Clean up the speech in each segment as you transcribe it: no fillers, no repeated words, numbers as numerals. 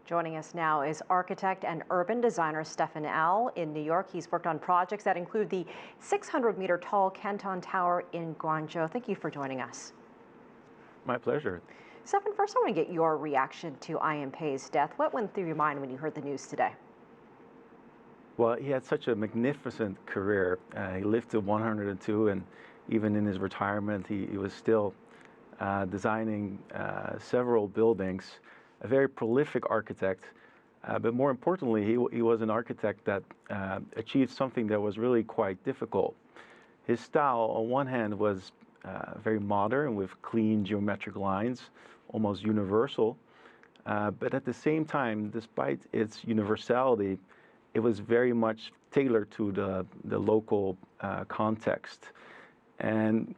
Joining us now is architect and urban designer Stefan in New York. He's worked on projects that include the 600-meter tall Canton Tower in Guangzhou. Thank you for joining us. My pleasure. Stefan, first I want to get your reaction to Ian Pei's death. What went through your mind when you heard the news today? Well, he had such a magnificent career. He lived to 102, and even in his retirement, he was still designing several buildings. A very prolific architect, but more importantly, he was an architect that achieved something that was really quite difficult. His style, on one hand, was very modern with clean geometric lines, almost universal, but at the same time, despite its universality, it was very much tailored to the local context. And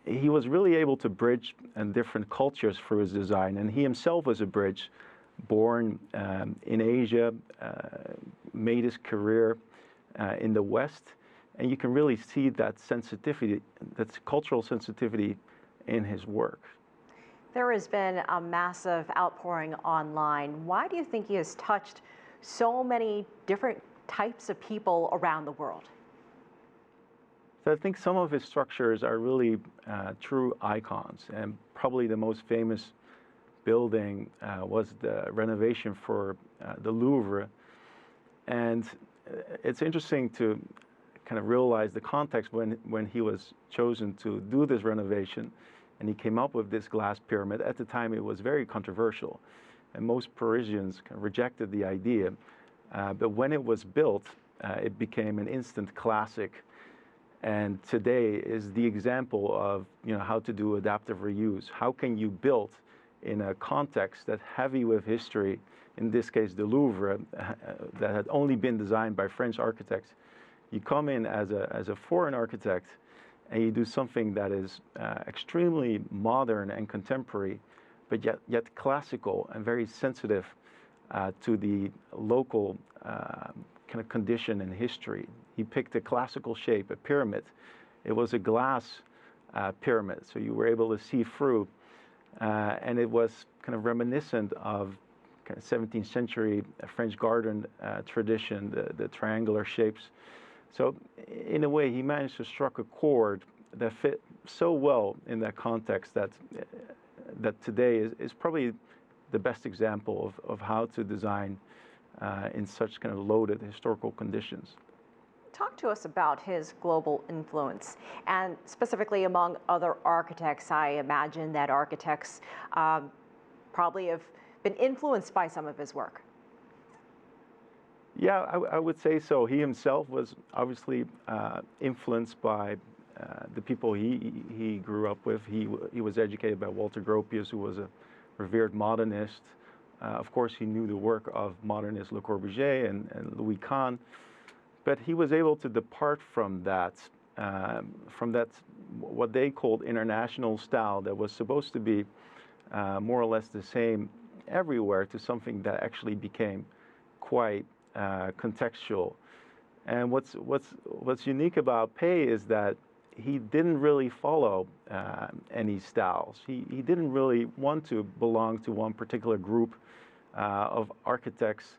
he was really able to bridge different cultures through his design, and he himself was a bridge, born in Asia, made his career in the West, and you can really see that sensitivity, that cultural sensitivity in his work. There has been a massive outpouring online. Why do you think he has touched so many different types of people around the world? So I think some of his structures are really true icons, and probably the most famous building was the renovation for the Louvre. And it's interesting to kind of realize the context when he was chosen to do this renovation, and he came up with this glass pyramid. At the time, it was very controversial, and most Parisians kind of rejected the idea. But when it was built, it became an instant classic. And today is the example of how to do adaptive reuse. How can you build in a context that's heavy with history, in this case the Louvre, that had only been designed by French architects. You come in as a foreign architect and you do something that is extremely modern and contemporary, but yet classical and very sensitive to the local kind of condition and history. He picked a classical shape, a pyramid. It was a glass pyramid, so you were able to see through, and it was kind of reminiscent of kind of 17th century French garden tradition, the triangular shapes. So in a way, he managed to strike a chord that fit so well in that context that today is probably the best example of how to design in such kind of loaded historical conditions. Talk to us about his global influence, and specifically among other architects. I imagine that architects probably have been influenced by some of his work. Yeah, I would say so. He himself was obviously influenced by the people he grew up with. He was educated by Walter Gropius, who was a revered modernist. Of course, he knew the work of modernist Le Corbusier and Louis Kahn, but he was able to depart from that what they called international style that was supposed to be more or less the same everywhere, to something that actually became quite contextual. And what's unique about Pei is that he didn't really follow any styles. He didn't really want to belong to one particular group of architects.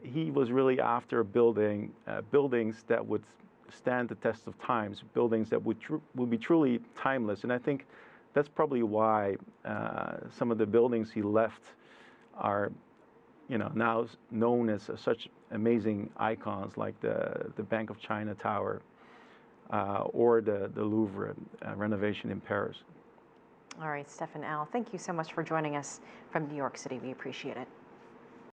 He was really after building buildings that would stand the test of times, buildings that would be truly timeless. And I think that's probably why some of the buildings he left are now known as such amazing icons, like the Bank of China Tower or the Louvre renovation in Paris. All right, Stefan, thank you so much for joining us from New York City. We appreciate it.